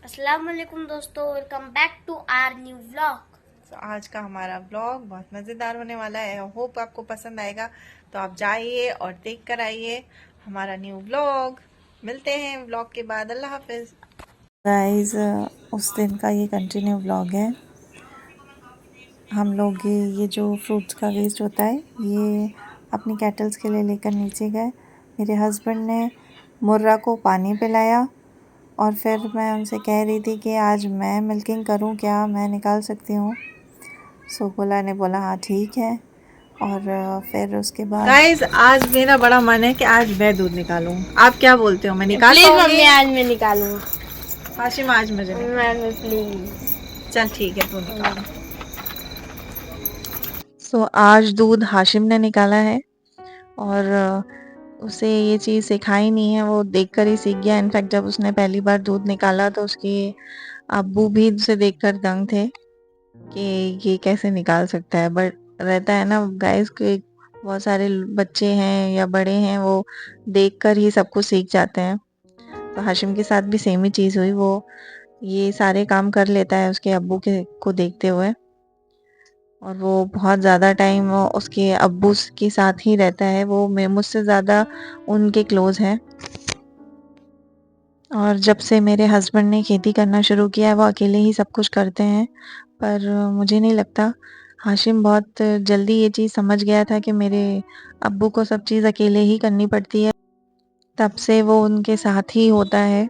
अस्सलाम वालेकुम दोस्तों, welcome back to our new vlog. तो आज का हमारा ब्लॉग बहुत मज़ेदार होने वाला है। होप आपको पसंद आएगा। तो आप जाइए और देख कर आइए हमारा न्यू ब्लॉग। मिलते हैं ब्लॉग के बाद। अल्लाह हाफिज गाइस। उस दिन का ये कंटिन्यू ब्लॉग है। हम लोग ये जो फ्रूट्स का वेस्ट होता है ये अपनी कैटल्स के लिए लेकर नीचे गए। मेरे हस्बैंड ने मुर्रा को पानी पिलाया और फिर मैं उनसे कह रही थी कि आज मैं मिल्किंग करूं क्या, मैं निकाल सकती हूँ। सोकोला ने बोला हाँ ठीक है। और फिर उसके बाद गाइस आज मेरा बड़ा मन है कि आज मैं दूध निकालूं। आप क्या बोलते हो, मैं निकाल प्लीज पाऊंगी? मम्मी, आज मैं निकालूंगा। हाशिम आज मुझे निकाल। प्लीज। चल ठीक है, तू निकाल। सो आज दूध हाशिम ने निकाला है और उसे ये चीज़ सिखाई नहीं है, वो देखकर ही सीख गया। इनफैक्ट जब उसने पहली बार दूध निकाला तो उसके अब्बू भी उसे देखकर दंग थे कि ये कैसे निकाल सकता है। बट रहता है ना गाइस के, बहुत सारे बच्चे हैं या बड़े हैं वो देखकर ही सब कुछ सीख जाते हैं। तो हाशिम के साथ भी सेम ही चीज़ हुई। वो ये सारे काम कर लेता है उसके अब्बू के को देखते हुए, और वो बहुत ज़्यादा टाइम उसके अब्बू के साथ ही रहता है। वो मुझसे ज़्यादा उनके क्लोज़ है। और जब से मेरे हस्बैंड ने खेती करना शुरू किया है वो अकेले ही सब कुछ करते हैं। पर मुझे नहीं लगता, हाशिम बहुत जल्दी ये चीज़ समझ गया था कि मेरे अब्बू को सब चीज़ अकेले ही करनी पड़ती है। तब से वो उनके साथ ही होता है।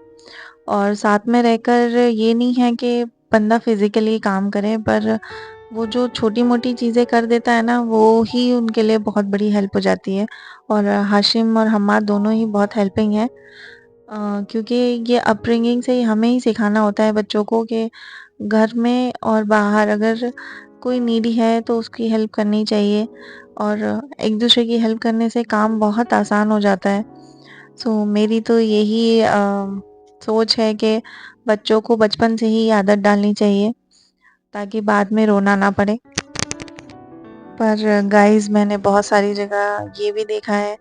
और साथ में रहकर ये नहीं है कि बंदा फिज़िकली काम करे, पर वो जो छोटी-मोटी चीज़ें कर देता है ना, वो ही उनके लिए बहुत बड़ी हेल्प हो जाती है। और हाशिम और हम्माद दोनों ही बहुत हेल्पिंग हैं। क्योंकि ये अपब्रिंगिंग से ही हमें ही सिखाना होता है बच्चों को कि घर में और बाहर अगर कोई नीडी है तो उसकी हेल्प करनी चाहिए, और एक दूसरे की हेल्प करने से काम बहुत आसान हो जाता है। सो मेरी तो यही सोच है कि बच्चों को बचपन से ही आदत डालनी चाहिए ताकि बाद में रोना ना पड़े। पर गाइस मैंने बहुत सारी जगह ये भी देखा है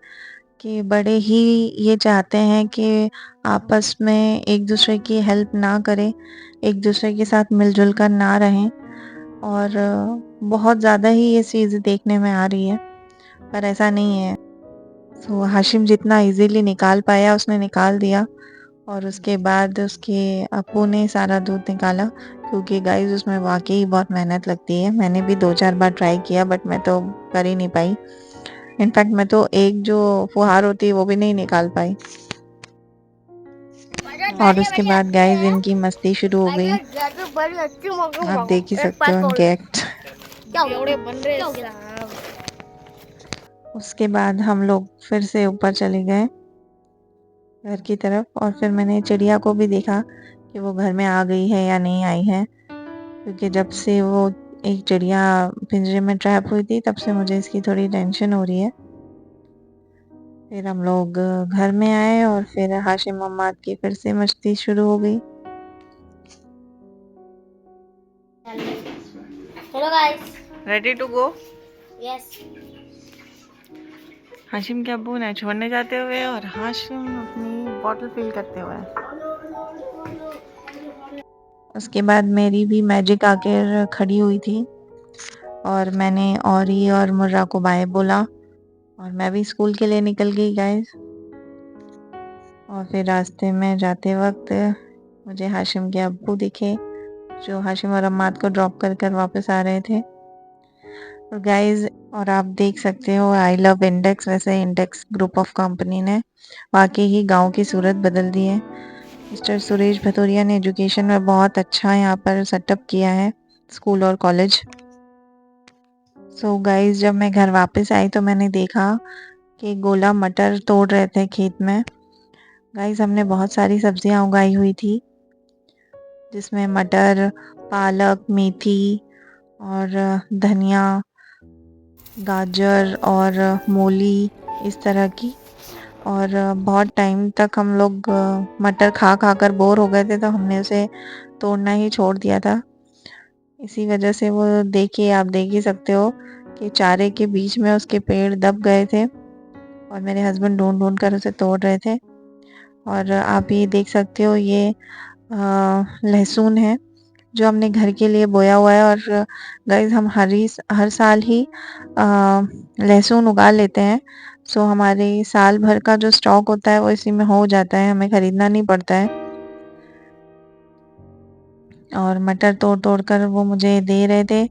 कि बड़े ही ये चाहते हैं कि आपस में एक दूसरे की हेल्प ना करें, एक दूसरे के साथ मिलजुल कर ना रहें, और बहुत ज़्यादा ही ये चीज़ देखने में आ रही है, पर ऐसा नहीं है। तो हाशिम जितना इजीली निकाल पाया उसने निकाल दिया, और उसके बाद उसके अप्पू ने सारा दूध निकाला, क्योंकि गाइस उसमें वाकई बहुत मेहनत लगती है। मैंने भी 2-4 बार ट्राई किया बट मैं तो कर ही नहीं पाई। इनफैक्ट मैं तो एक जो फुहार होती है वो भी नहीं निकाल पाई। और उसके बाद गाइस इनकी मस्ती शुरू हो गई। आप देख ही सकते हो इनके एक्ट। उसके बाद हम लोग फिर से ऊपर चले गए घर की तरफ, और फिर मैंने चिड़िया को भी देखा कि वो घर में आ गई है या नहीं आई है, क्योंकि जब से वो एक चिड़िया पिंजरे में ट्रैप हुई थी तब से मुझे इसकी थोड़ी टेंशन हो रही है। फिर हम लोग घर में आए और फिर हाशिम मम्माद की फिर से मस्ती शुरू हो गई। Hello guys. Ready to go. Yes. Hashim के अब्बू ने छोड़ने जाते हुए और हाशिम अपनी बॉटल फिल करते हुए। उसके बाद मेरी भी मैजिक आकर खड़ी हुई थी और मैंने औरी और मुर्रा को बाय बोला और मैं भी स्कूल के लिए निकल गई गाइस। और फिर रास्ते में जाते वक्त मुझे हाशिम के अब्बू दिखे जो हाशिम और अम्माद को ड्रॉप कर कर वापस आ रहे थे। और गाइस, और आप देख सकते हो आई लव इंडेक्स, वैसे इंडेक्स ग्रुप ऑफ कंपनी ने वाकई ही गांव की सूरत बदल दी है। मिस्टर सुरेश भदौरिया ने एजुकेशन में बहुत अच्छा यहाँ पर सेटअप किया है, स्कूल और कॉलेज। सो गाइस जब मैं घर वापस आई तो मैंने देखा कि गोला मटर तोड़ रहे थे खेत में। गाइस हमने बहुत सारी सब्जियां उगाई हुई थी जिसमें मटर, पालक, मेथी और धनिया, गाजर और मूली, इस तरह की। और बहुत टाइम तक हम लोग मटर खा खा कर बोर हो गए थे तो हमने उसे तोड़ना ही छोड़ दिया था। इसी वजह से वो देखिए, आप देख ही सकते हो कि चारे के बीच में उसके पेड़ दब गए थे और मेरे हस्बैंड ढूंढ ढूंढ कर उसे तोड़ रहे थे। और आप ये देख सकते हो ये लहसुन है जो हमने घर के लिए बोया हुआ है। और गाइस हम हर साल ही लहसुन उगा लेते हैं। सो हमारे साल भर का जो स्टॉक होता है वो इसी में हो जाता है, हमें खरीदना नहीं पड़ता है। और मटर तोड़-तोड़ कर वो मुझे दे रहे थे।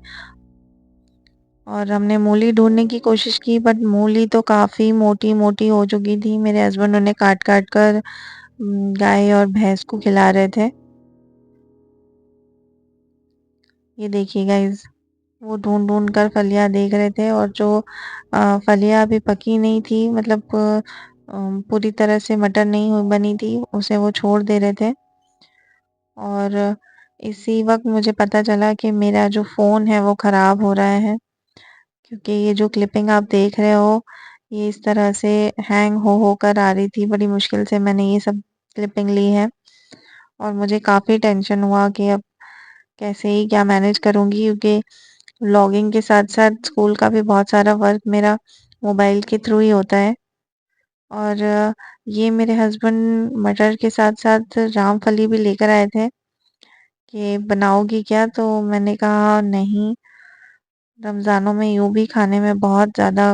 और हमने मूली ढूँढने की कोशिश की, बट मूली तो काफ़ी मोटी-मोटी हो चुकी थी। मेरे हस्बैंड उन्हें काट-काट कर गाय और भैंस को खिला रहे थे। ये देखिए गाइस, वो ढूँढ-ढूँढ कर फलियाँ देख रहे थे। और जो फलियाँ अभी पकी नहीं थी, मतलब पूरी तरह से मटर नहीं बनी थी, उसे वो छोड़ दे रहे थे। और इसी वक़्त मुझे पता चला कि मेरा जो फ़ोन है वो ख़राब हो रहा है, क्योंकि ये जो क्लिपिंग आप देख रहे हो, ये इस तरह से हैंग हो कर आ रही थी। बड़ी मुश्किल से मैंने ये सब क्लिपिंग ली है। और मुझे काफ़ी टेंशन हुआ कि अब कैसे ही क्या मैनेज करूँगी, क्योंकि व्लॉगिंग के साथ-साथ स्कूल का भी बहुत सारा वर्क मेरा मोबाइल के थ्रू ही होता है। और ये मेरे हस्बैंड मटर के साथ-साथ रामफली भी लेकर आए थे कि बनाओगी क्या? तो मैंने कहा नहीं, रमज़ानों में यूँ भी खाने में बहुत ज़्यादा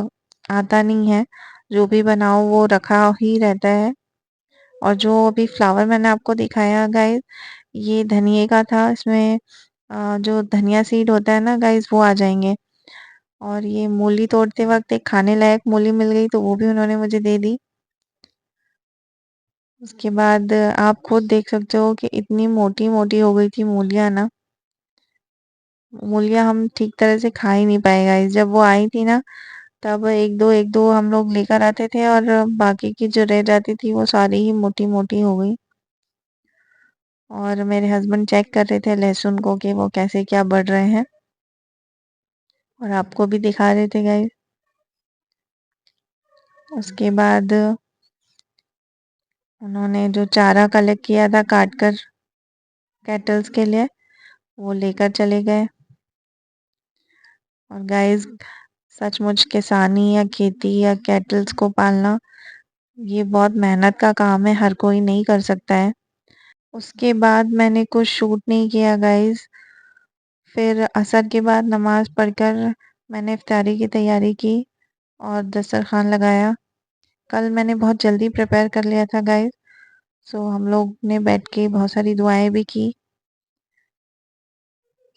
आता नहीं है, जो भी बनाओ वो रखा ही रहता है। और जो अभी फ्लावर मैंने आपको दिखाया गाइस, ये धनिये का था। इसमें जो धनिया सीड होता है ना गाइस, वो आ जाएँगे। और ये मूली तोड़ते वक़्त एक खाने लायक मूली मिल गई, तो वो भी उन्होंने मुझे दे दी। उसके बाद आप खुद देख सकते हो कि इतनी मोटी-मोटी हो गई थी मूलियाँ ना, मूलियाँ हम ठीक तरह से खा ही नहीं पाए गाइस। जब वो आई थी ना, तब 1-2 हम लोग लेकर आते थे, और बाकी की जो रह जाती थी वो सारी ही मोटी-मोटी हो गई। और मेरे हस्बैंड चेक कर रहे थे लहसुन को कि वो कैसे क्या बढ़ रहे हैं, और आपको भी दिखा रहे थे गाइस। उसके बाद उन्होंने जो चारा कलेक्ट किया था काट कर कैटल्स के लिए, वो लेकर चले गए। और गाइस, सचमुच किसानी या खेती या कैटल्स को पालना, ये बहुत मेहनत का काम है, हर कोई नहीं कर सकता है। उसके बाद मैंने कुछ शूट नहीं किया गाइस। फिर असर के बाद नमाज़ पढ़कर मैंने इफ्तारी की तैयारी की और दस्तरखान लगाया। कल मैंने बहुत जल्दी प्रिपेयर कर लिया था गाइस। सो हम लोग ने बैठ के बहुत सारी दुआएँ भी की।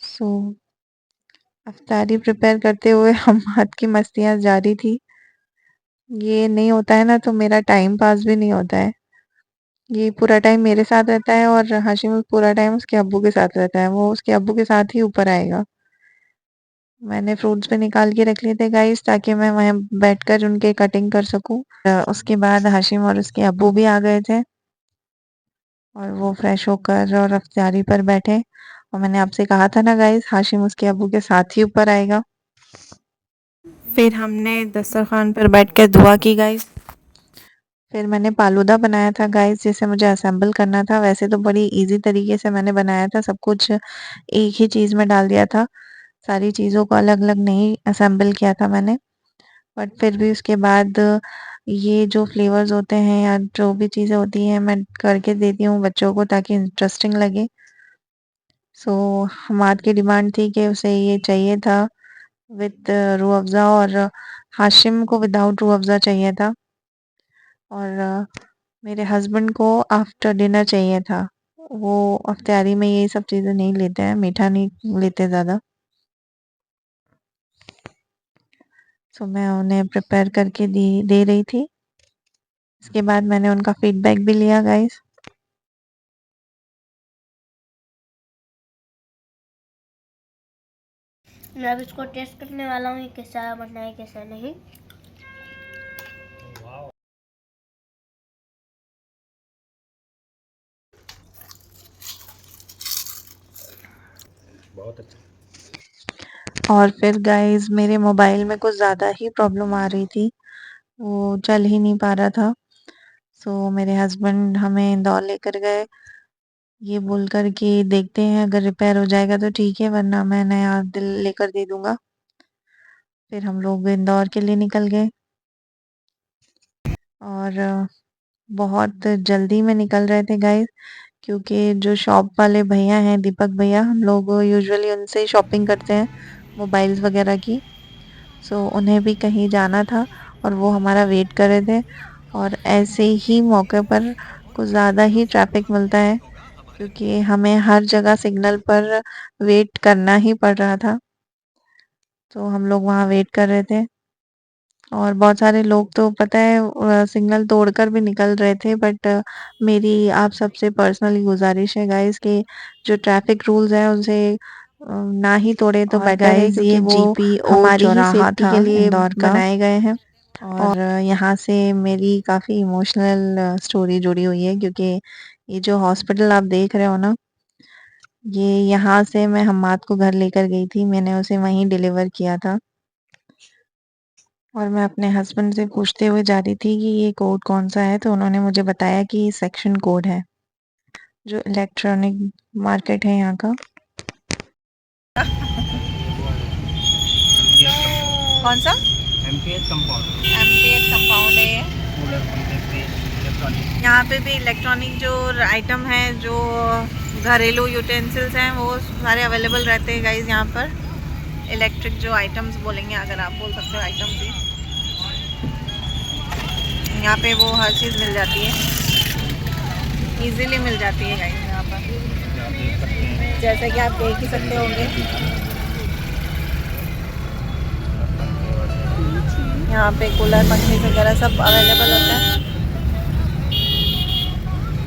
सो इफ्तारी प्रिपेयर करते हुए हम की मस्तियाँ जारी थी। ये नहीं होता है ना, तो मेरा टाइम पास भी नहीं होता है। ये पूरा टाइम मेरे साथ रहता है, और हाशिम पूरा टाइम उसके अब्बू के साथ रहता है। वो उसके अब्बू के साथ ही ऊपर आएगा। मैंने फ्रूट्स भी निकाल के रख लिए थे गाइस, ताकि मैं वहाँ बैठकर उनके कटिंग कर सकूँ। उसके बाद हाशिम और उसके अब्बू भी आ गए थे, और वो फ्रेश होकर और इफ्तारी पर बैठे। और मैंने आपसे कहा था ना गाइस, हाशिम उसके अब्बू के साथ ही ऊपर आएगा। फिर हमने दस्तरखान पर बैठकर दुआ की गाइस। फिर मैंने फालूदा बनाया था गाइस, जिसे मुझे असेंबल करना था। वैसे तो बड़ी इजी तरीके से मैंने बनाया था, सब कुछ एक ही चीज़ में डाल दिया था, सारी चीज़ों को अलग-अलग नहीं असेंबल किया था मैंने। बट फिर भी उसके बाद ये जो फ्लेवर्स होते हैं या जो भी चीज़ें होती हैं, मैं करके देती हूँ बच्चों को, ताकि इंटरेस्टिंग लगे। सो हमाद की डिमांड थी कि उसे ये चाहिए था विद रूह अफ़ज़ा, और हाशिम को विदाउट रूह अफ़ज़ा चाहिए था। और मेरे हस्बैंड को आफ्टर डिनर चाहिए था। वो इफ्तारी में ये सब चीज़ें नहीं लेते हैं, मीठा नहीं लेते ज़्यादा। सो मैं उन्हें प्रिपेयर करके दे रही थी। इसके बाद मैंने उनका फीडबैक भी लिया गाइस। मैं अब इसको टेस्ट करने वाला हूँ, कैसा बनना है कैसा नहीं। बहुत अच्छा। और फिर गाइस, मेरे मोबाइल में कुछ ज़्यादा ही प्रॉब्लम आ रही थी, वो चल ही नहीं पा रहा था। सो मेरे हस्बैंड हमें इंदौर लेकर गए, ये बोलकर कि देखते हैं, अगर रिपेयर हो जाएगा तो ठीक है, वरना मैं नया दिल लेकर दे दूँगा। फिर हम लोग इंदौर के लिए निकल गए, और बहुत जल्दी में निकल रहे थे गाइस, क्योंकि जो शॉप वाले भैया हैं, दीपक भैया, हम लोग यूजुअली उनसे ही शॉपिंग करते हैं मोबाइल्स वगैरह की। सो उन्हें भी कहीं जाना था और वो हमारा वेट कर रहे थे, और ऐसे ही मौके पर कुछ ज़्यादा ही ट्रैफ़िक मिलता है, क्योंकि हमें हर जगह सिग्नल पर वेट करना ही पड़ रहा था। तो हम लोग वहाँ वेट कर रहे थे, और बहुत सारे लोग तो पता है सिग्नल तोड़कर भी निकल रहे थे, बट मेरी आप सबसे पर्सनली गुज़ारिश है गाइस कि जो ट्रैफ़िक रूल्स हैं उसे ना ही तोड़े तो और बेटर है, गाइस ये क्योंकि वो जीपीओ हमारी ही चौराहा सेफ्टी था के लिए इंदौर का। बनाए गए हैं। और और यहाँ से मेरी काफ़ी इमोशनल स्टोरी जुड़ी हुई है, क्योंकि ये जो हॉस्पिटल आप देख रहे हो ना, ये यहाँ से मैं हम्माद को घर लेकर गई थी, मैंने उसे वहीं डिलीवर किया था। और मैं अपने हस्बैंड से पूछते हुए जा रही थी कि ये कोड कौन-सा है, तो उन्होंने मुझे बताया कि ये सेक्शन कोड है, जो इलेक्ट्रॉनिक मार्केट है यहाँ का। कौन सा? MPH compound. एमपीएच कंपाउंड है ये। कूलर पंखे फ्रिज इलेक्ट्रॉनिक। यहाँ पे भी इलेक्ट्रॉनिक जो आइटम है, जो घरेलू यूटेंसिल्स हैं, वो सारे अवेलेबल रहते हैं गाइज यहाँ पर। इलेक्ट्रिक जो आइटम्स बोलेंगे, अगर आप बोल सकते हो आइटम्स ही, यहाँ पे वो हर चीज़ मिल जाती है, इजीली मिल जाती है गाइज यहाँ पर, जैसे कि आप देख ही सकते होंगे। यहाँ पे कूलर पंखे वगैरह सब अवेलेबल होता है।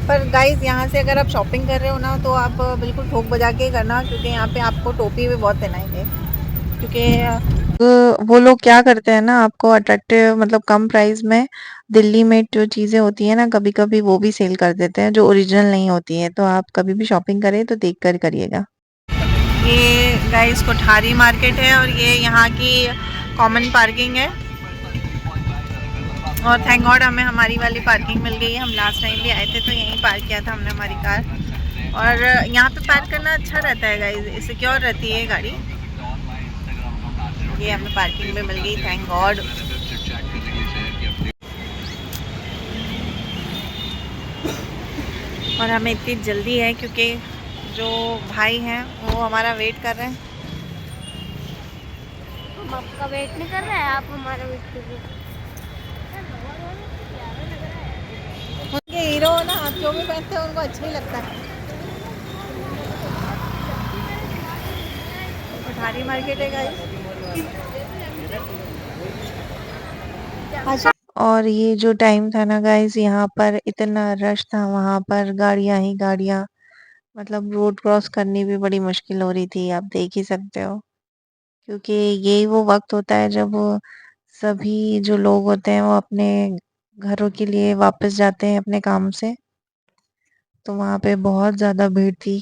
पर गाइज यहाँ से अगर आप शॉपिंग कर रहे हो ना, तो आप बिल्कुल ठोक बजा के करना, क्योंकि यहाँ पे आपको टोपी भी बहुत पहनाएंगे, क्योंकि वो लोग क्या करते हैं ना, आपको अट्रैक्टिव मतलब कम प्राइस में दिल्ली में जो चीज़ें होती हैं ना, कभी-कभी वो भी सेल कर देते हैं जो ओरिजिनल नहीं होती हैं, तो आप कभी भी शॉपिंग करें तो देख कर करिएगा। ये गाइस कोठारी मार्केट है, और ये यहाँ की कॉमन पार्किंग है। और थैंक गॉड हमें हमारी वाली पार्किंग मिल गई है। हम लास्ट टाइम भी आए थे तो यहीं पार्क किया था हमने हमारी कार, और यहाँ पे पार्क करना अच्छा रहता है गाइस, सिक्योर रहती है गाड़ी। ये हमें पार्किंग में मिल गई, थैंक गॉड। और हमें इतनी जल्दी है क्योंकि जो भाई हैं वो हमारा वेट कर रहे हैं। हम आपका वेट नहीं कर रहे हैं, आप हमारा वेट कर रहे हैं। उनके हीरो ना, आप जो भी पहनते हैं उनको अच्छा ही लगता है। कोठारी मार्केट है गाइस। अच्छा, और ये जो टाइम था ना गाइस, यहाँ पर इतना रश था, वहाँ पर गाड़ियाँ ही गाड़ियाँ, मतलब रोड क्रॉस करनी भी बड़ी मुश्किल हो रही थी, आप देख ही सकते हो। क्योंकि यही वो वक़्त होता है जब सभी जो लोग होते हैं वो अपने घरों के लिए वापस जाते हैं अपने काम से, तो वहाँ पे बहुत ज़्यादा भीड़ थी।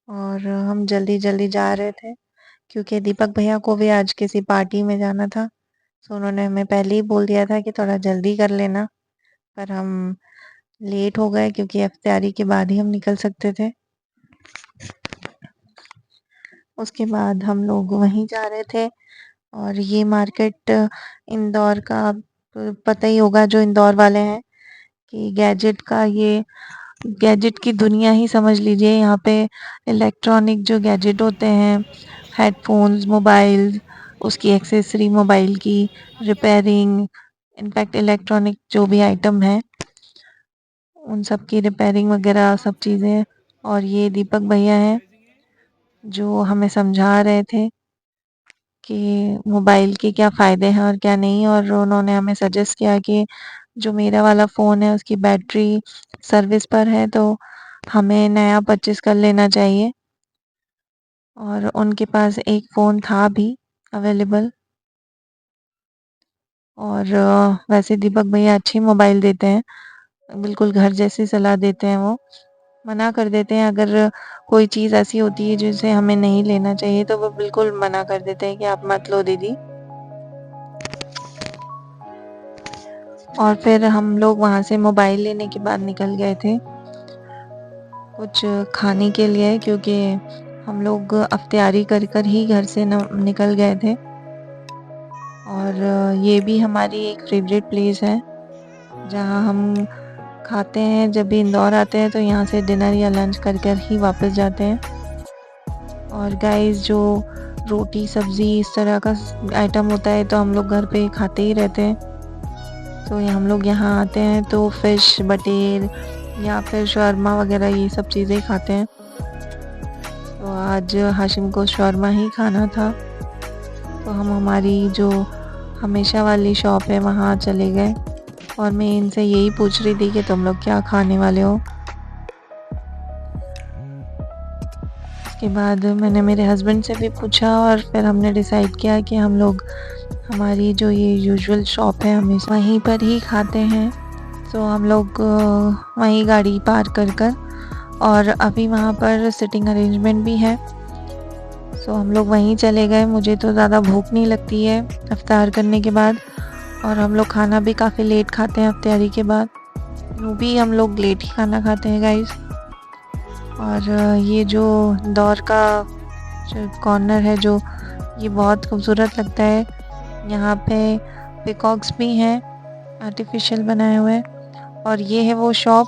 और हम जल्दी-जल्दी जा रहे थे, क्योंकि दीपक भैया को भी आज किसी पार्टी में जाना था, तो उन्होंने हमें पहले ही बोल दिया था कि थोड़ा जल्दी कर लेना, पर हम लेट हो गए क्योंकि इफ्तारी के बाद ही हम निकल सकते थे। उसके बाद हम लोग वहीं जा रहे थे, और ये मार्केट इंदौर का, आपको पता ही होगा जो इंदौर वाले हैं, कि गैजेट की दुनिया ही समझ लीजिए। यहाँ पे इलेक्ट्रॉनिक जो गैजेट होते हैं, हेडफ़ोन्स, मोबाइल, उसकी एक्सेसरी मोबाइल की, रिपेयरिंग, इनफैक्ट इलेक्ट्रॉनिक जो भी आइटम है, उन सब की रिपेयरिंग वगैरह सब चीज़ें। और ये दीपक भैया हैं, जो हमें समझा रहे थे कि मोबाइल के क्या फ़ायदे हैं और क्या नहीं, और उन्होंने हमें सजेस्ट किया कि जो मेरा वाला फ़ोन है उसकी बैटरी सर्विस पर है, तो हमें नया परचेज़ कर लेना चाहिए। और उनके पास एक फ़ोन था भी अवेलेबल, और वैसे दीपक भैया अच्छी मोबाइल देते हैं, बिल्कुल घर जैसी सलाह देते हैं वो। मना कर देते हैं अगर कोई चीज़ ऐसी होती है जिसे हमें नहीं लेना चाहिए, तो वो बिल्कुल मना कर देते हैं कि आप मत लो दीदी। और फिर हम लोग वहाँ से मोबाइल लेने के बाद निकल गए थे कुछ खाने के लिए, क्योंकि हम लोग इफ्तारी कर ही घर से निकल गए थे। और ये भी हमारी एक फेवरेट प्लेस है, जहाँ हम खाते हैं। जब भी इंदौर आते हैं तो यहाँ से डिनर या लंच कर कर ही वापस जाते हैं। और गाइस जो रोटी सब्ज़ी इस तरह का आइटम होता है तो हम लोग घर पे खाते ही रहते हैं। तो हम लोग यहाँ आते हैं तो फ़िश बटेर या फिर शौरमा वगैरह ये सब चीज़ें खाते हैं। तो आज हाशिम को शौरमा ही खाना था, तो हम हमारी जो हमेशा वाली शॉप है वहाँ चले गए और मैं इनसे यही पूछ रही थी कि तुम लोग क्या खाने वाले हो। उसके बाद मैंने मेरे हस्बैंड से भी पूछा और फिर हमने डिसाइड किया कि हम लोग हमारी जो ये यूजुअल शॉप है हमेशा वहीं पर ही खाते हैं। तो हम लोग वहीं गाड़ी पार्क कर कर और अभी वहाँ पर सिटिंग अरेंजमेंट भी है, सो हम लोग वहीं चले गए। मुझे तो ज़्यादा भूख नहीं लगती है इफ्तार करने के बाद, और हम लोग खाना भी काफ़ी लेट खाते हैं इफ्तारी के बाद। यूँ भी हम लोग लेट ही खाना खाते हैं गाइस। और ये जो दौर का जो कॉर्नर है जो ये बहुत खूबसूरत लगता है। यहाँ पे पिकॉक्स भी हैं आर्टिफिशियल बनाए हुए, और ये है वो शॉप।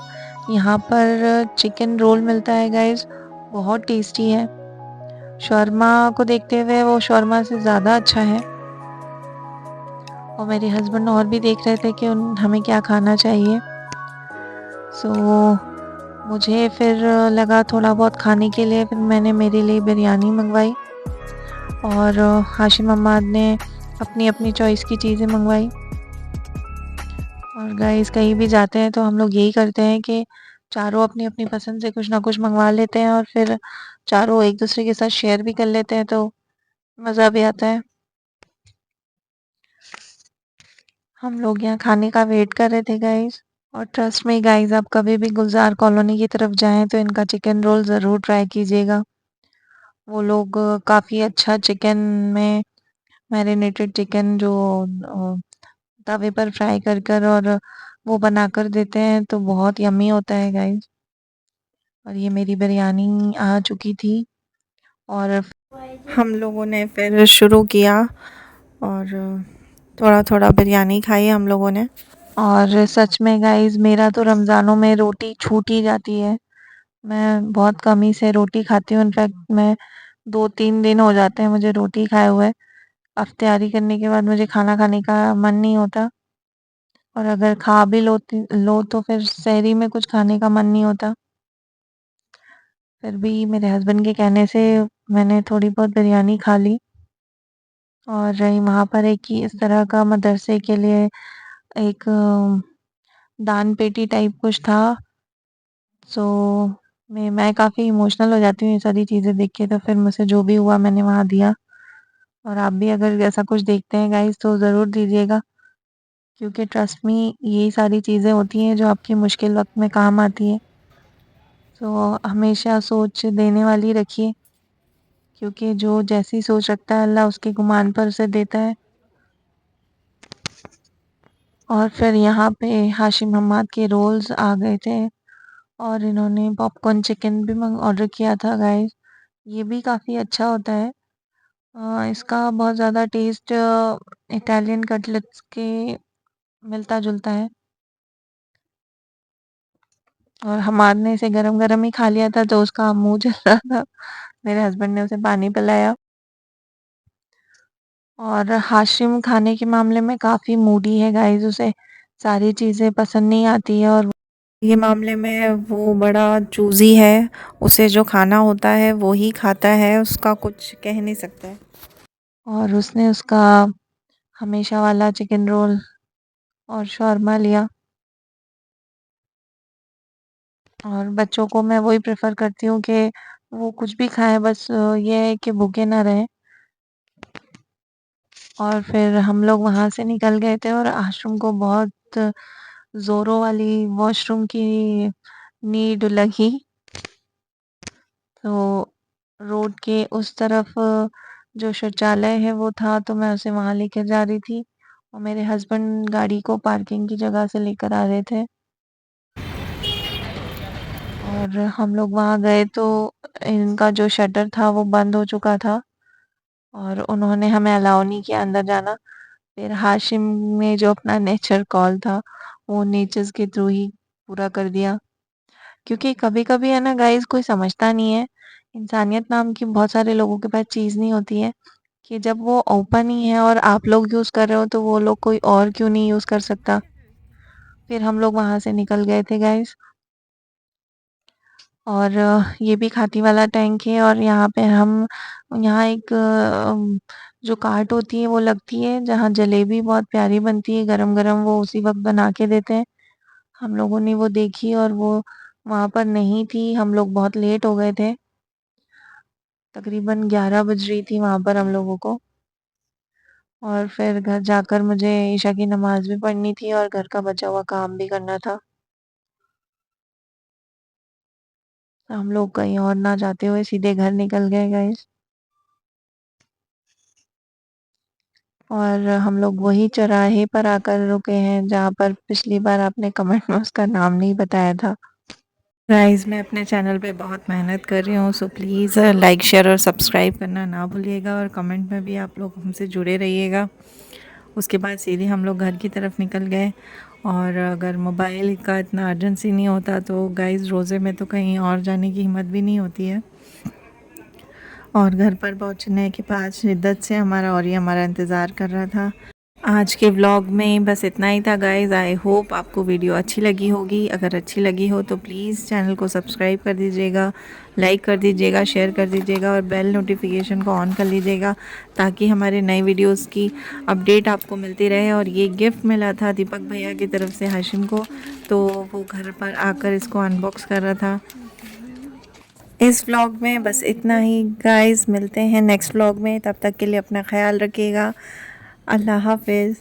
यहाँ पर चिकन रोल मिलता है गाइस, बहुत टेस्टी है। शौरमा को देखते हुए वो शौरमा से ज़्यादा अच्छा है। और मेरे हस्बैंड और भी देख रहे थे कि हमें क्या खाना चाहिए। सो मुझे फिर लगा थोड़ा बहुत खाने के लिए, फिर मैंने मेरे लिए बिरयानी मंगवाई और हाशिम अम्माद ने अपनी अपनी चॉइस की चीज़ें मंगवाई। और गाइस कहीं भी जाते हैं तो हम लोग यही करते हैं कि चारों अपनी अपनी पसंद से कुछ ना कुछ मंगवा लेते हैं और फिर चारों एक दूसरे के साथ शेयर भी कर लेते हैं, तो मज़ा भी आता है। हम लोग यहाँ खाने का वेट कर रहे थे गाइस, और ट्रस्ट में गाइस आप कभी भी गुलजार कॉलोनी की तरफ जाएं तो इनका चिकन रोल ज़रूर ट्राई कीजिएगा। वो लोग काफ़ी अच्छा चिकन में मैरिनेटेड चिकन जो तवे पर फ्राई कर कर और वो बनाकर देते हैं तो बहुत यम्मी होता है गाइस। और ये मेरी बिरयानी आ चुकी थी और हम लोगों ने फिर शुरू किया और थोड़ा थोड़ा बिरयानी खाई हम लोगों ने। और सच में गाइस मेरा तो रमज़ानों में रोटी छूट ही जाती है। मैं बहुत कम ही से रोटी खाती हूँ, इनफैक्ट मैं 2-3 दिन हो जाते हैं मुझे रोटी खाए हुए। इफ्तारी करने के बाद मुझे खाना खाने का मन नहीं होता, और अगर खा भी लो तो फिर सहरी में कुछ खाने का मन नहीं होता। फिर भी मेरे हस्बैंड के कहने से मैंने थोड़ी बहुत बिरयानी खा ली। और वहाँ पर एक ही इस तरह का मदरसे के लिए एक दान पेटी टाइप कुछ था। सो मैं काफ़ी इमोशनल हो जाती हूँ ये सारी चीज़ें देख के, तो फिर मुझसे जो भी हुआ मैंने वहाँ दिया। और आप भी अगर ऐसा कुछ देखते हैं गाइस तो ज़रूर दीजिएगा, क्योंकि ट्रस्ट मी यही सारी चीज़ें होती हैं जो आपकी मुश्किल वक्त में काम आती है। तो हमेशा सोच देने वाली रखिए, क्योंकि जो जैसी सोच रखता है अल्लाह उसके गुमान पर उसे देता है। और फिर यहाँ पे हाशिम हम्माद के रोल्स आ गए थे और इन्होंने पॉपकॉर्न चिकन भी ऑर्डर किया था गाइस। ये भी काफ़ी अच्छा होता है। इसका बहुत ज़्यादा टेस्ट इटालियन कटलेट्स के मिलता जुलता है। और हमाद ने इसे गरम गरम ही खा लिया था तो उसका मुंह जल रहा था। मेरे हस्बैंड ने उसे पानी पिलाया। और हाशिम खाने के मामले में काफ़ी मूडी है गाइस, उसे सारी चीज़ें पसंद नहीं आती है और ये मामले में वो बड़ा चूज़ी है। उसे जो खाना होता है वो ही खाता है, उसका कुछ कह नहीं सकता है। और उसने उसका हमेशा वाला चिकन रोल और शौरमा लिया। और बच्चों को मैं वही प्रेफ़र करती हूँ कि वो कुछ भी खाएँ, बस ये है कि भूखे ना रहें। और फिर हम लोग वहाँ से निकल गए थे और आशुम को बहुत ज़ोरों वाली वॉशरूम की नीड लगी। तो रोड के उस तरफ जो शौचालय है वो था, तो मैं उसे वहाँ लेकर जा रही थी और मेरे हस्बैंड गाड़ी को पार्किंग की जगह से लेकर आ रहे थे। और हम लोग वहाँ गए तो इनका जो शटर था वो बंद हो चुका था और उन्होंने हमें अलाउ नहीं किया अंदर जाना। फिर हाशिम ने जो अपना नेचर कॉल था वो नेचर्स के थ्रू ही पूरा कर दिया। क्योंकि कभी-कभी है ना गाइज़, कोई समझता नहीं है, इंसानियत नाम की बहुत सारे लोगों के पास चीज़ नहीं होती है, कि जब वो ओपन ही है और आप लोग यूज़ कर रहे हो तो वो लोग कोई और क्यों नहीं यूज़ कर सकता। फिर हम लोग वहाँ से निकल गए थे गाइज़। और ये भी खाती वाला टैंक है और यहाँ पे हम यहाँ एक जो कार्ट होती है वो लगती है, जहाँ जलेबी बहुत प्यारी बनती है गरम-गरम, वो उसी वक़्त बना के देते हैं। हम लोगों ने वो देखी और वो वहाँ पर नहीं थी, हम लोग बहुत लेट हो गए थे। तकरीबन 11 बज रही थी वहाँ पर हम लोगों को। और फिर घर जाकर मुझे ईशा की नमाज़ भी पढ़नी थी और घर का बचा हुआ काम भी करना था। तो हम लोग कहीं और ना जाते हुए सीधे घर निकल गए गाइस। और हम लोग वही चौराहे पर आकर रुके हैं जहाँ पर पिछली बार आपने कमेंट में उसका नाम नहीं बताया था। गाइस, मैं अपने चैनल पे बहुत मेहनत कर रही हूँ, सो प्लीज़ लाइक शेयर और सब्सक्राइब करना ना भूलिएगा और कमेंट में भी आप लोग हमसे जुड़े रहिएगा। उसके बाद सीधे हम लोग घर की तरफ निकल गए। और अगर मोबाइल का इतना अर्जेंसी नहीं होता तो गाइस रोज़े में तो कहीं और जाने की हिम्मत भी नहीं होती है। और घर पर पहुंचने के बाद शिद्दत से हमारा और ये हमारा इंतज़ार कर रहा था। आज के व्लॉग में बस इतना ही था गाइज़। आई होप आपको वीडियो अच्छी लगी होगी। अगर अच्छी लगी हो तो प्लीज़ चैनल को सब्सक्राइब कर दीजिएगा, लाइक कर दीजिएगा, शेयर कर दीजिएगा और बेल नोटिफिकेशन को ऑन कर लीजिएगा ताकि हमारे नए वीडियोस की अपडेट आपको मिलती रहे। और ये गिफ्ट मिला था दीपक भैया की तरफ से हाशिम को, तो वो घर पर आकर इसको अनबॉक्स कर रहा था। इस व्लॉग में बस इतना ही गाइज़, मिलते हैं नेक्स्ट व्लॉग में। तब तक के लिए अपना ख्याल रखिएगा। अल्लाह हाफ़िज़।